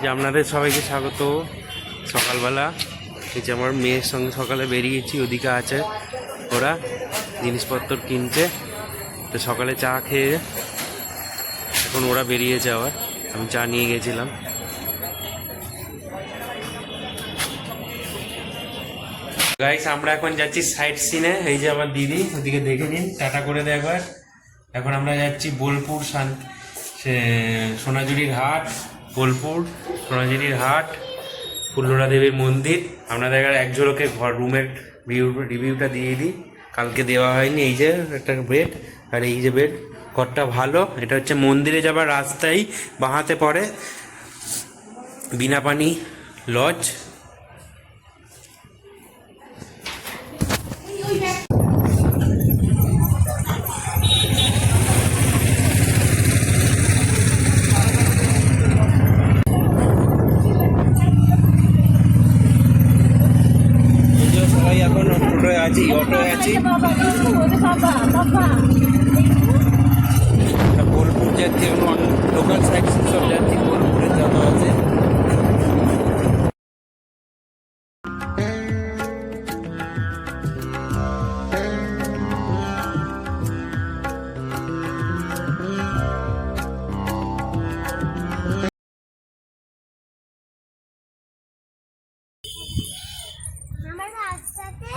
যে আপনাদের সবাইকে স্বাগত। সকালবেলা এই যে আমার মেয়ের সঙ্গে সকালে বেরিয়েছি, ওদিকে আছে ওরা জিনিসপত্র কিনছে। তো সকালে চা খেয়ে এখন ওরা বেরিয়েছে, আবার আমি চা নিয়ে গেছিলাম। গাইস আমরা এখন যাচ্ছি সাইট সিনে। এই যে আমার দিদি, ওদিকে দেখে নিন, টাটা করে দেয় একবার। এখন আমরা যাচ্ছি বোলপুর সোনাঝুরির হাট, বোলপুর সোনাঝুরির হাট, ফুল্লরা দেবীর মন্দির। আপনাদের এক ঝলকে ঘর রুমের রিভিউটা দিয়ে দিই, কালকে দেওয়া হয়নি। এই যে একটা বেড, আর এই যে বেড, ঘরটা ভালো। এটা হচ্ছে মন্দিরে যাবার রাস্তায় বাঁহাতে পড়ে বিনাপানি লজ। এখন টোটোয় আছি, অটোয় আছি, বোলপুর যাচ্ছি, লোকাল সাইড সব যাচ্ছি, বোলপুরে যাওয়া আছে।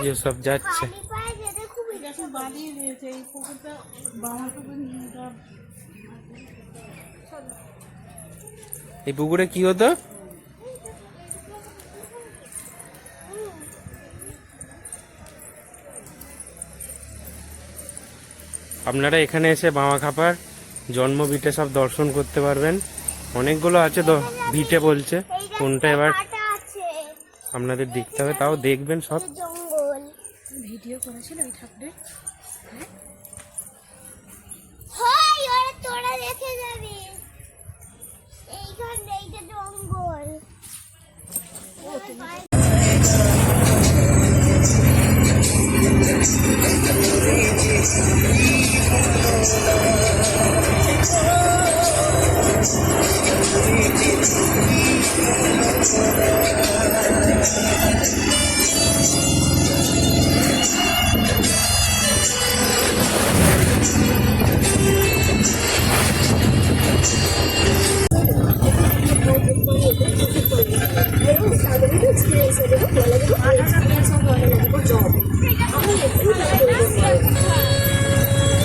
ये सब যাচ্ছে। এই পুকুরে কি হতো? আপনারা এখানে এসে বামা খাপার জন্ম ভিটে সব দর্শন করতে পারবেন। অনেকগুলো আছে তো, ভিটে বলছে, কোনটা এবার আপনাদের দেখতে হবে, তাও দেখবেন সব। ভিডিও করেছিল ওই ঠাকুরের। তোরা দেখে যাবি এইখানে, এইটা জঙ্গল।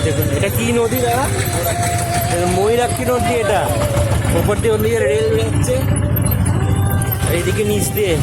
দেখুন এটা কি নদী দাদা? ময়ূরাক্ষী নদী। এটা ওপর দিয়ে ওদিকে রেল যাচ্ছে, এইদিকে নিচ দিয়ে।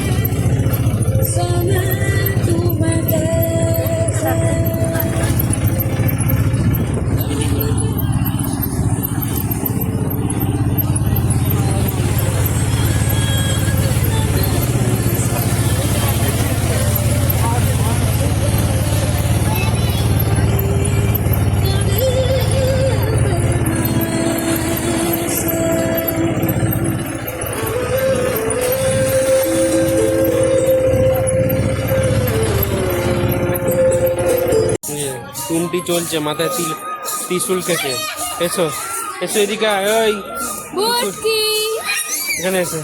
টুনটি চলছে, মাথায় ত্রিশুল কেটে। এসো এসো এদিকে, ওই এখানে এসো।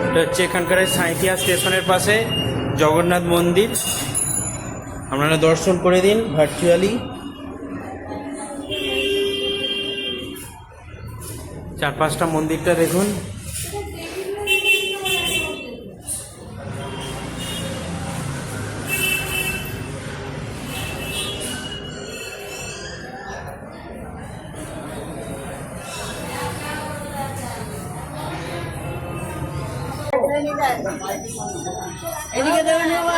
এটা হচ্ছে এখানকার সাঁইথিয়া স্টেশনের পাশে জগন্নাথ মন্দির। আপনারা দর্শন করে দিন ভার্চুয়ালি। চারপাশটা মন্দিরটা দেখুন। এদিকে দেবেন বাবা।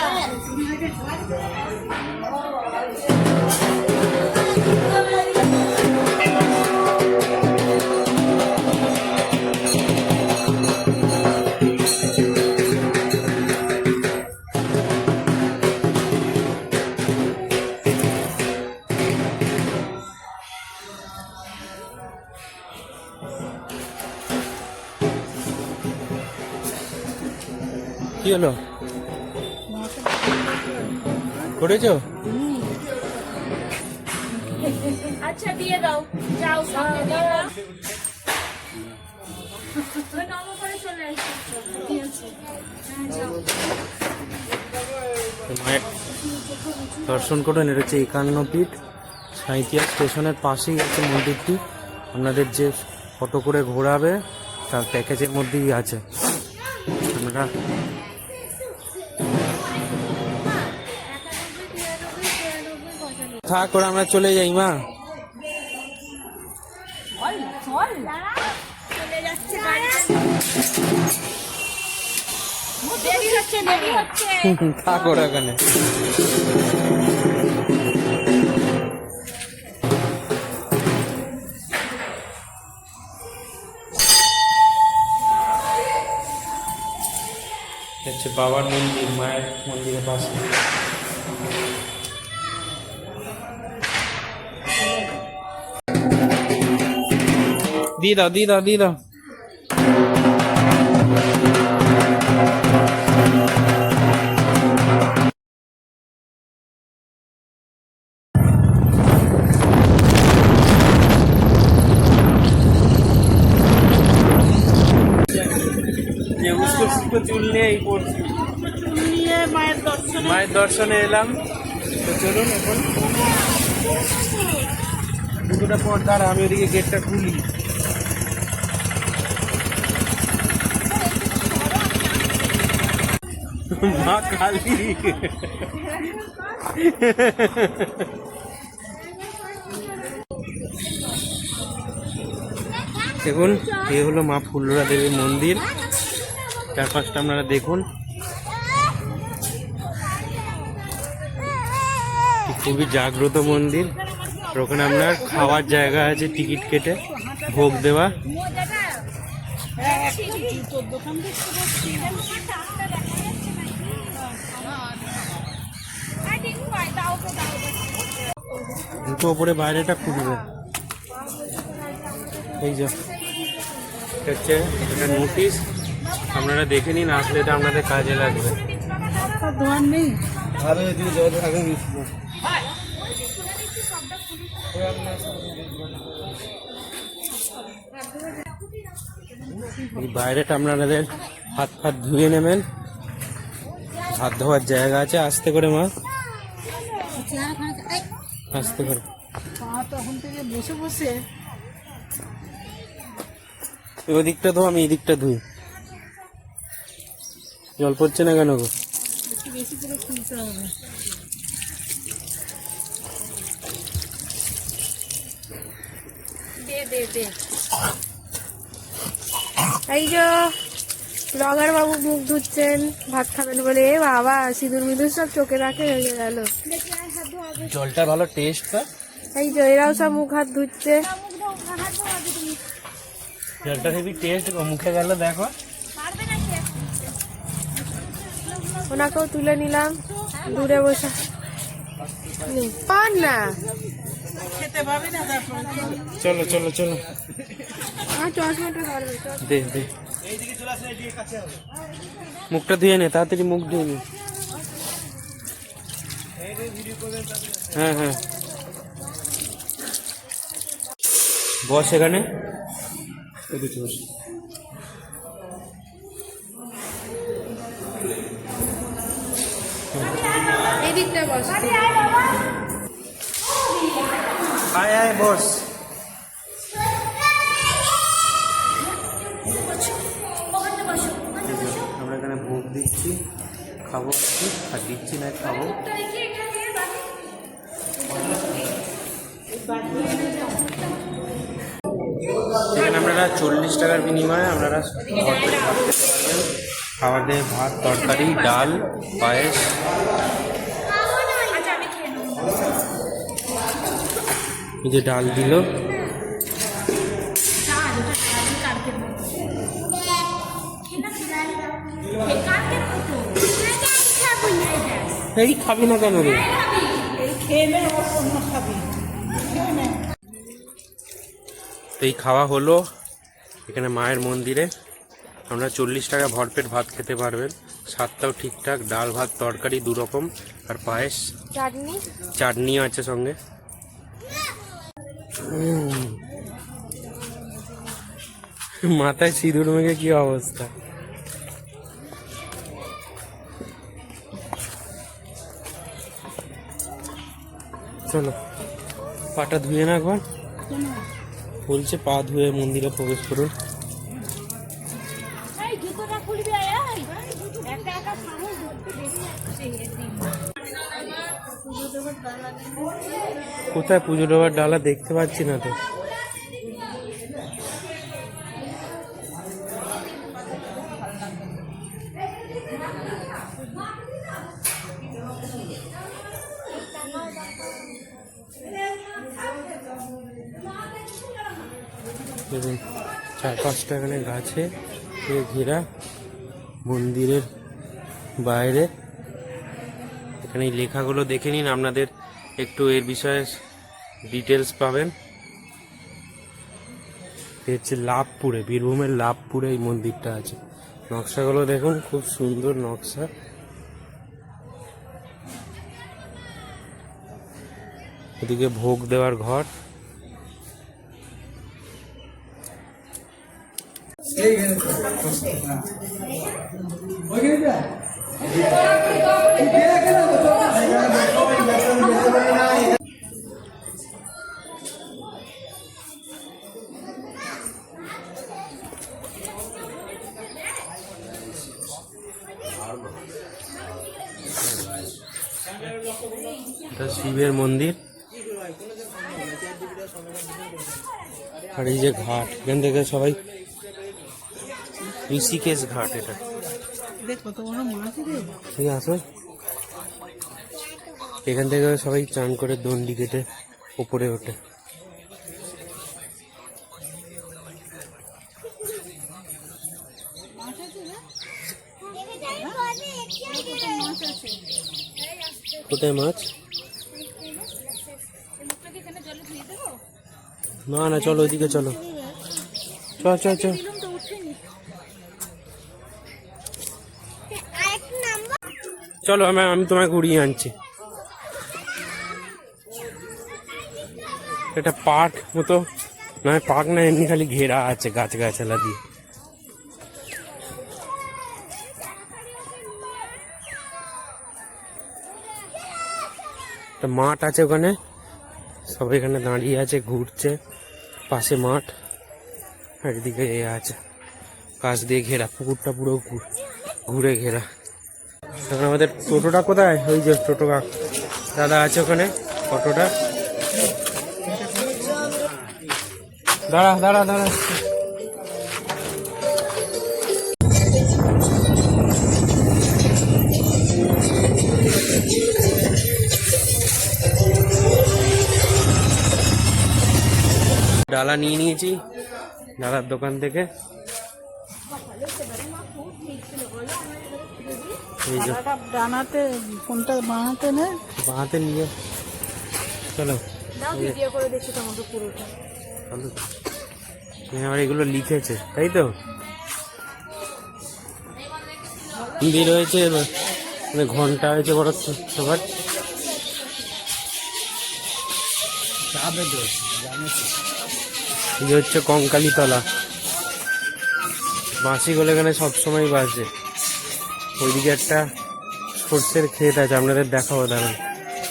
কি হলো করেছো? আচ্ছা দিয়ে দাও, যাও সামনে দিয়ে দাও। ওই নরম করে চলে এসেছো। ঠিক আছে, হ্যাঁ যাও। মায়ের দর্শন করুন। এটা হচ্ছে 51 ফিট সাঁইথিয়া স্টেশনের পাশেই আছে মন্দিরটি। আপনাদের যে অটো করে ঘোরাবে তার প্যাকেজের মধ্যেই আছে। আপনারা থাক করে আমরা চলে যাই মা। চলে যাচ্ছে দেরি হচ্ছে, দেরি হচ্ছে। থাক ওরা এখানে। হচ্ছে বাবার মন্দির, মায়ের মন্দিরের পাশে। দিয়ে দাও, দিয়ে দাও, দিয়ে দাও। চুল নিয়ে এই পড়ছি, মায়ের দর্শনে এলাম। তো চলুন এখন দুটোটা পর দাঁড়া, আমি ওদিকে গেটটা খুলি। মা কালী। দেখুন এ হলো মা ফুল্লরা দেবীর মন্দির। চারপাশটা আপনারা দেখুন, খুবই জাগ্রত মন্দির। আর ওখানে আপনার খাওয়ার জায়গা আছে, টিকিট কেটে ভোগ দেওয়া। দুটো ওপরে বাইরেটা খুলবে। এই যে হচ্ছে এটা নোটিশ, আপনারা দেখে নিন, আসলে এটা আপনাদের কাজে লাগবে। দোয়ার নেই। এই বাইরেটা আপনাদের হাত ফাত ধুয়ে নেবেন, হাত ধোয়ার জায়গা আছে। আস্তে করে মা, আস্তে করে। তখন থেকে বসে বসে ওদিকটা ধো, আমি এদিকটা ধুই। জল পড়ছে না কেন গো? একটু বেশি করে খুলতে হবে। দে দে দে। এই যে ব্লগার বাবু মুখ ধুচ্ছেন ভাত খাবেন বলে। এ বাবা, সিঁদুর মিদুর সব চোখে রাখে হয়ে গেল। জলটা ভালো টেস্ট হয়। এই যে এরাও সব মুখ হাত ধুচ্ছে। জলটা হেবি টেস্ট, মুখে গেল দেখো। ওনাকেও তুলে নিলাম দূরে বসে। পান না চলো চলো চলো, আমার চশমাটা ধরবে। দে দে, মুখটা ধুয়ে নে তাড়াতাড়ি, মুখ ধুয়ে নে। হ্যাঁ হ্যাঁ, বস এখানে। এই দিকটা বস। আয় আয় বস। আমরা এখানে ভোগ দিচ্ছি, খাবো আর দিচ্ছি না, খাবো। এখানে আপনারা 40 টাকার বিনিময়ে আপনারা হোটেলে থাকতে পারবেন। খাবার দিয়ে ভাত, তরকারি, ডাল, পায়েস। এই যে ডাল দিল, এই খাবি না কেন রে? তো এই খাওয়া হলো এখানে মায়ের মন্দিরে। আমরা 40 টাকা ভরপেট ভাত খেতে পারবেন, স্বাদটাও ঠিকঠাক, ডাল ভাত তরকারি 2 রকম আর পায়েস, চাটনিও আছে সঙ্গে। মাথায় সিঁদুর মেঘে কি অবস্থা। চলো পাটা ধুয়ে না একবার, বলছে পা ধুয়ে মন্দিরে প্রবেশ করুন। কোথায় পুজো দেওয়ার ডালা দেখতে পাচ্ছি না তো। দেখুন 4-5টা এখানে গাছে ঘেরা মন্দিরের বাইরে। এখানে এই লেখাগুলো দেখে নিন, আপনাদের একটু এর বিষয়ে ডিটেলস পাবেন। হচ্ছে লাভপুরে, বীরভূমের লাভপুরে এই মন্দিরটা আছে। নকশাগুলো দেখুন, খুব সুন্দর নকশা। এদিকে ভোগ দেওয়ার ঘর। এটা শিবের মন্দির। আর এই যে ঘাট, এখান থেকে সবাই ঋষিকেশ ঘাট। এটা ঠিক আছে, এখান থেকে সবাই চান করে দণ্ডি কেটে উপরে ওঠে। কোথায় মাছ? না না, চলো ওইদিকে চলো, চল চল চল। চলো আমি তোমায় ঘুরিয়ে আনছি। এটা পার্ক মতো না, পার্ক না, এমনি খালি ঘেরা আছে গাছ গাছালা দিয়ে। একটা মাঠ আছে ওখানে, সবাই এখানে দাঁড়িয়ে আছে, ঘুরছে, পাশে মাঠ, আর এদিকে এ আছে গাছ দিয়ে ঘেরা, পুকুরটা পুরো ঘুরে ঘেরা। এখন আমাদের টোটোটা কোথায়? ওই যে টোটো দাদা আছে ওখানে, অটোটা। দাঁড়া দাঁড়া দাঁড়া, ডালা নিয়ে নিয়েছি দাদার দোকান থেকে। বানাতে ফোনটা বানাতে না, বানাতে নিয়ে চলো ভিডিও করে দেখি তোমাকে পুরোটা। আবার এগুলো লিখেছে তাই তো, হিন্দি রয়েছে, মানে ঘন্টা হয়েছে বড় সবার। এই হচ্ছে কঙ্কালীতলা, বাঁশিগুলো এখানে সবসময় বাজে। ওইদিকে একটা সর্ষের ক্ষেত আছে, আপনাদের দেখাবো দাঁড়ান।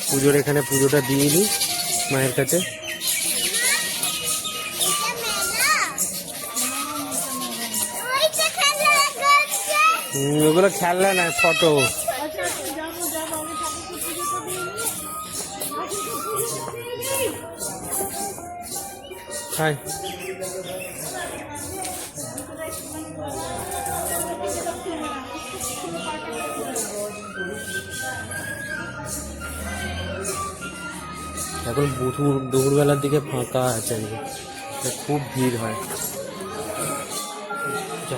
পুজোর এখানে পুজোটা দিয়ে দিই মায়ের কাছে। ওগুলো খেলনা না, ফটো। হাই, এখন দুপুরবেলার দিকে ফাঁকা আছে আজকে, খুব ভিড় হয়। যা।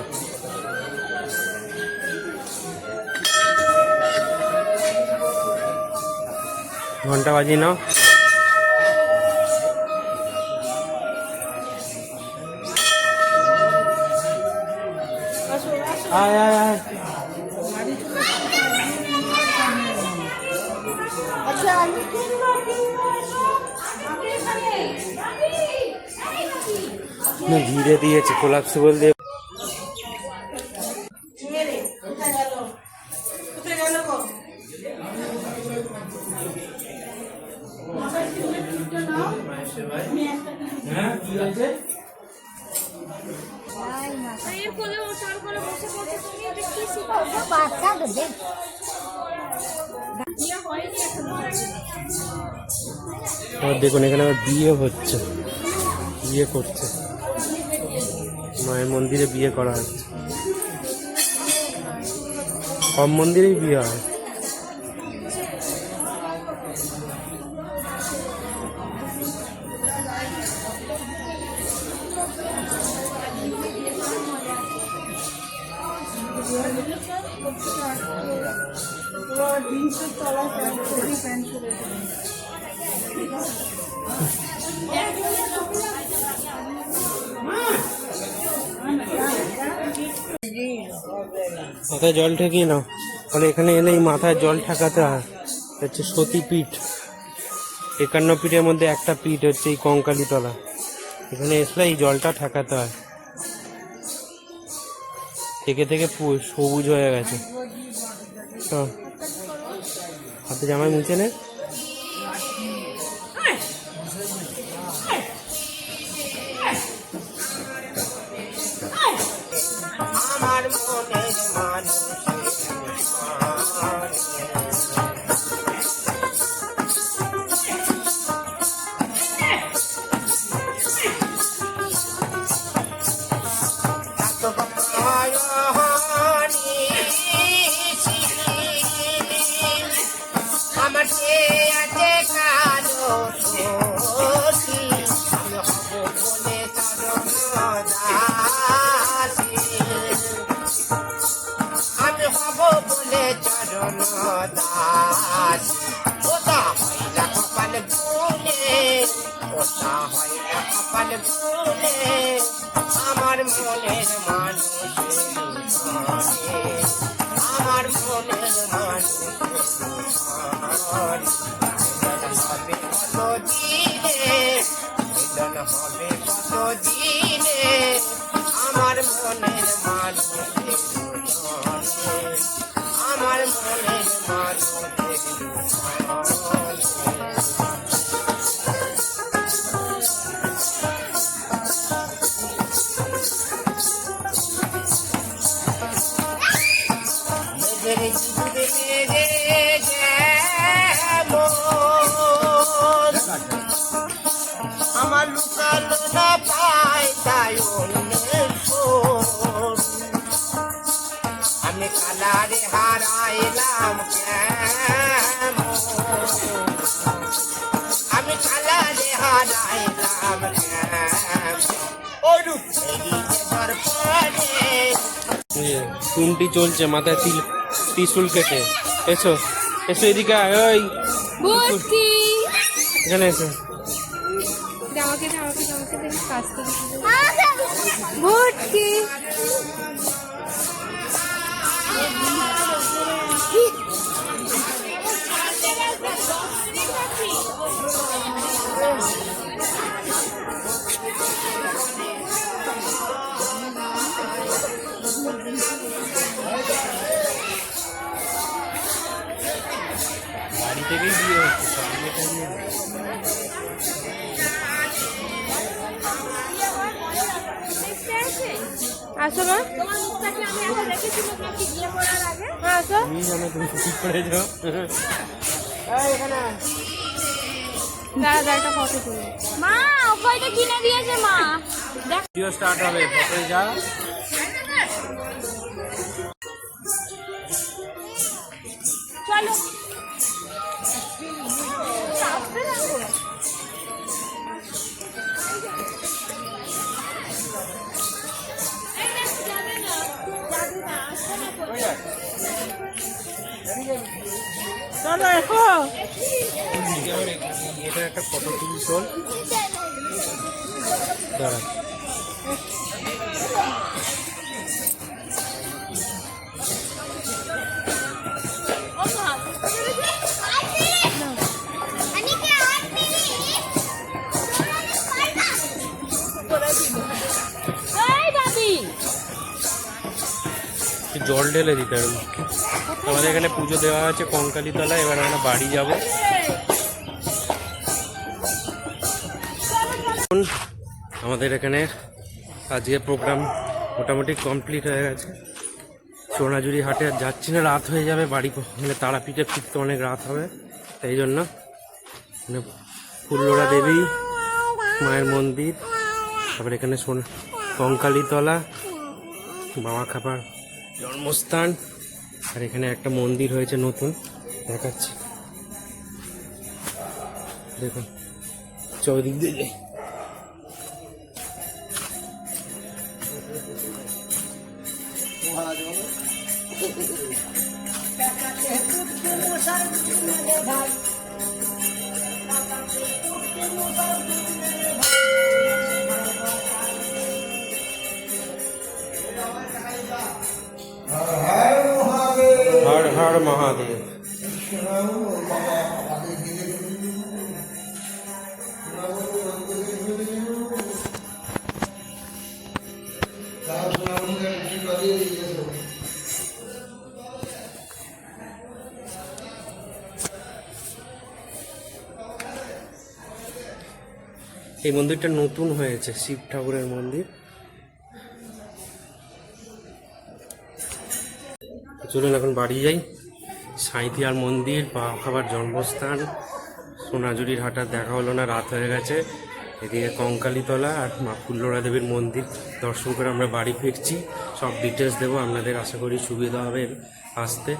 ঘন্টা বাজিয়ে নাও। আয় আয় আয়। ঘিরে দিয়েছে কোলাপসিবল দিয়ে। দেখুন এখানে আবার বিয়ে হচ্ছে, বিয়ে করছে, মায়ের মন্দিরে বিয়ে করা হচ্ছে। সব মন্দিরেই বিয়ে হয়। মাথায় জল ঠেকিয়ে নাও, তাহলে এখানে এলেই মাথায় জল ঠেকাতে হয়। হচ্ছে সতীপীঠ, 51 পীঠের মধ্যে একটা পীঠ হচ্ছে এই কঙ্কালীতলা। এখানে এসলে এই জলটা ঠেকাতে হয়। থেকে থেকে সবুজ হয়ে গেছে। তো হাতে জামাই মুছে নে। আমার মনের মানুষ আমার আছে কালো আমি হব বলে চরণ দাস। ওটা হয় না কপাল ভুলে, ওটা হয় না কপাল ভুলে, আমার মনের মানুষ আমার মনের মানুষ হবে কত দিনে, মিলন হবে কত দিনে, আমার মনের মানুষ আমার মনের মানুষ। আমার লুকানো না পাই তাই আমি কালারে হারাইলাম কেমন, আমি কালারে হারাইলাম টুনটি চলছে, মাথায় ত্রিশুল কেটে। এসো এসো এদিকে, ওই এখানে এসো। ভুটকি বাড়ি থেকেই বিয়ে হচ্ছে। আসো মা, তোমার মুখটাকে আমি আগে দেখেছিলাম নাকি বিয়ে করার আগে। হ্যাঁ আসো। তুমি জানো তুমি কি করেছো। এখানে দাদা একটা ফটো তুলি। মা ওইটা কিনে দিয়েছে মা। ভিডিও স্টার্ট হবে, ফটো যা। চলো চলো এখন এটা একটা ফটো তুলি চল দাঁড়া। এই বাবি জল ঢেলে দিতে হবে। আমাদের এখানে পুজো দেওয়া আছে কঙ্কালীতলা, এবার আমরা বাড়ি যাব। আমাদের এখানে আজকে প্রোগ্রাম মোটামুটি কমপ্লিট হয়ে গেছে। সোনাঝুরি হাটে আর যাচ্ছি না, রাত হয়ে যাবে, বাড়ি মানে তারাপীঠে ফিরতে অনেক রাত হবে। তাই জন্য মানে ফুল্লরা দেবী মায়ের মন্দির, তারপরে এখানে কঙ্কালীতলা বাবা খাবার জন্মস্থান, আর এখানে একটা মন্দির হয়েছে নতুন, দেখাচ্ছি দেখুন। চৌদিক দিয়ে যাই। हर हर महादेव। এই মন্দিরটা নতুন হয়েছে, শিব ঠাকুরের মন্দির। চলুন এখন বাড়ি যাই। সাঁইথিয়ার মন্দির, বাবা খাবার জন্মস্থান, সোনাঝুরির হাটার দেখা হলো না, রাত হয়ে গেছে। এদিকে কঙ্কালীতলা আর মা ফুল্লরা দেবীর মন্দির দর্শন করে আমরা বাড়ি ফিরছি। সব ডিটেলস দেবো আপনাদের, আশা করি সুবিধা হবে আসতে।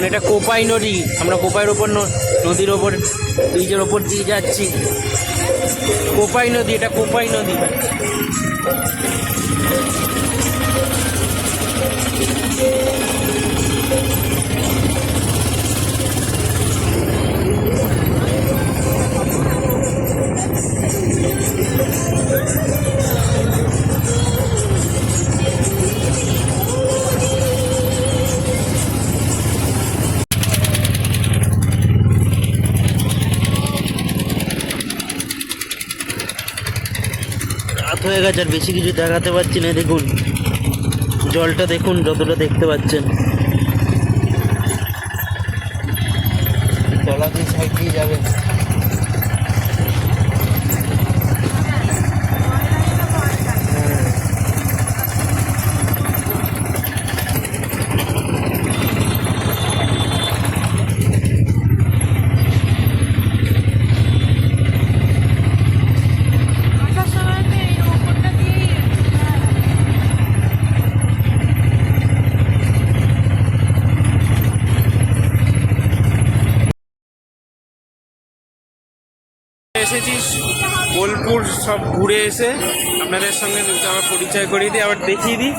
এটা কোপাই নদী, আমরা কোপাইয়ের ওপর নদীর ওপর ব্রিজের ওপর দিয়ে যাচ্ছি। কোপাই নদী, এটা কোপাই নদী। হয়ে গেছে, আর বেশি কিছু দেখাতে পাচ্ছি না। দেখুন জলটা দেখুন, যতটা দেখতে পাচ্ছেন। তলা দিয়ে সাইড দিয়ে যাবে। এসেছি বোলপুর, সব ঘুরে এসে আপনাদের সঙ্গে আমার পরিচয় করিয়ে দিই, আবার দেখিয়ে দিই।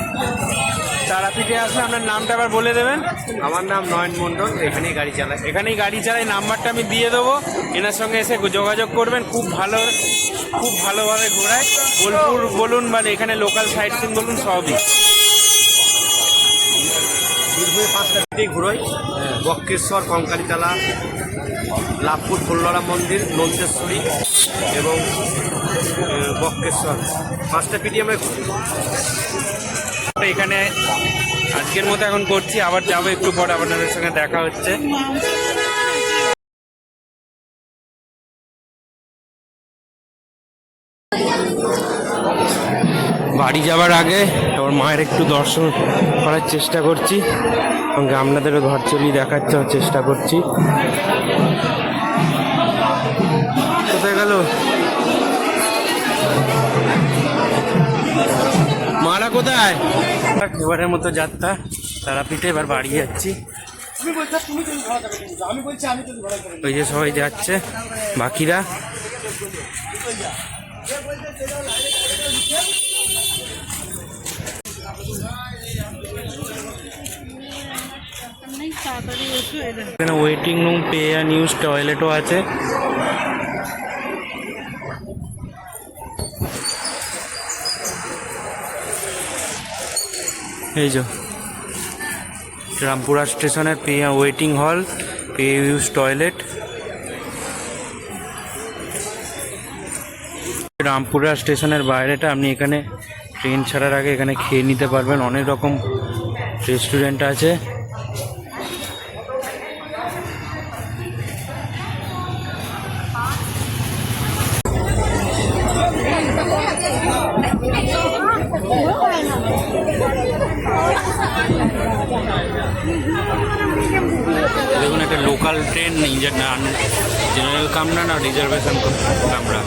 তারাপীঠে আসলে আপনার নামটা আবার বলে দেবেন। আমার নাম নয়ন মণ্ডল, এখানেই গাড়ি চালাই। নাম্বারটা আমি দিয়ে দেবো, এনার সঙ্গে এসে যোগাযোগ করবেন। খুব ভালোভাবে ঘোরায়। বোলপুর বলুন বা এখানে লোকাল সাইট সিন বলুন, সবই। বীরভূমে 5টা ঘুরোই, বক্রেশ্বর, কঙ্কালীতলা, লাভপুর ফুল্লরা মন্দির, নন্দেশ্বরী এবং বক্রেশ্বর, 5টা পিটি আমরা এখানে আজকের মতো এখন করছি। আবার যাবো একটু পর, আপনাদের সঙ্গে দেখা হচ্ছে। বাড়ি যাওয়ার আগে আমার মায়ের একটু দর্শন করার চেষ্টা করছি, সঙ্গে আপনাদেরও ঘর চলি দেখার চেষ্টা করছি। কোথায় গেল? কোথায়? এবারের মতো যাত্রা তারাপীঠে, এবার বাড়ি যাচ্ছি। ওই যে সবাই যাচ্ছে বাকিরা। এখানে waiting room, pay and use টয়লেটও আছে। এই যে রামপুরা স্টেশনের pay waiting hall, pay use toilet. Rampura স্টেশনের বাইরেটা, আপনি এখানে ট্রেন ছাড়ার আগে এখানে খেয়ে নিতে পারবেন। অনেক রকম রেস্টুরেন্ট আছে। দেখুন একটা লোকাল ট্রেন, জেনারেল কামরা না রিজার্ভেশন কামরা।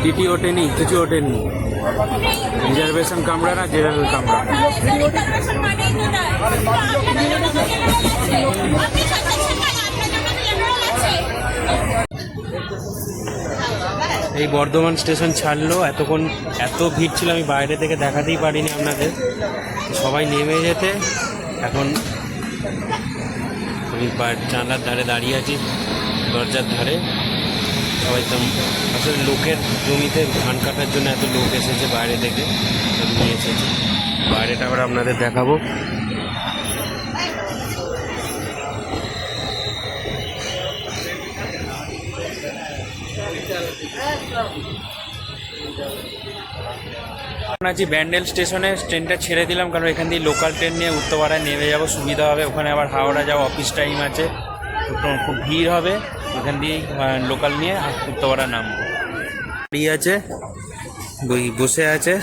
টিটি ওঠেনি, কিছু ওঠেনি। রিজার্ভেশন কামরা না জেনারেল কামরা। এই বর্ধমান স্টেশন ছাড়লো, এতক্ষণ এত ভিড় ছিল আমি বাইরে থেকে দেখাতেই পারিনি আপনাদের। সবাই নেমে যেতে এখন আমি জানলার ধারে দাঁড়িয়ে আছি, দরজার ধারে। সবাই তো আসলে লোকের জমিতে ধান কাটার জন্য এত লোক এসেছে বাইরে থেকে, নিয়ে এসেছে। বাইরেটা আবার আপনাদের দেখাবো। আছি ব্যান্ডেল স্টেশনে, ট্রেনটা ছেড়ে দিলাম কারণ এখান দিয়ে লোকাল ট্রেন নিয়ে উত্তরপাড়ায় নেমে যাবো, সুবিধা হবে। ওখানে আবার হাওড়া যাওয়া অফিস টাইম আছে, খুব ভিড় হবে। ওখান দিয়ে লোকাল নিয়ে উত্তরপাড়া নামবো। গাড়ি আছে, বসে আছে।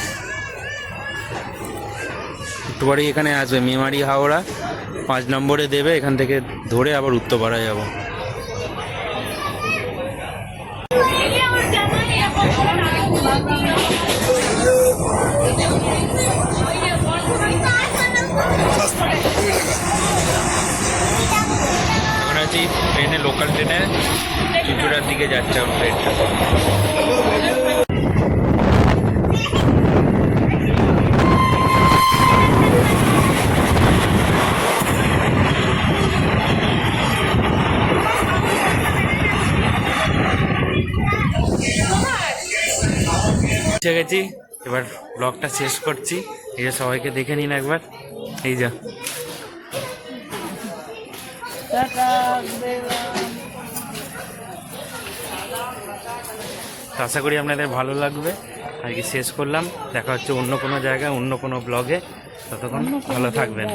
একটু পরেই এখানে আসবে মেমারি হাওড়া 5 নম্বরে দেবে, এখান থেকে ধরে আবার উত্তরপাড়া যাবো। এখন আছি ট্রেনে, লোকাল ট্রেনে চুচুড়ার দিকে যাচ্ছে আমার ট্রেনটা। পৌঁছে গেছি, এবার ব্লগটা শেষ করছি। এই যে সবাইকে দেখে নিন একবার, এই যা। আশা করি আপনাদের ভালো লাগবে। আজকে শেষ করলাম, দেখা হচ্ছে অন্য কোনো জায়গায়, অন্য কোনো ব্লগে। ততক্ষণ ভালো থাকবেন।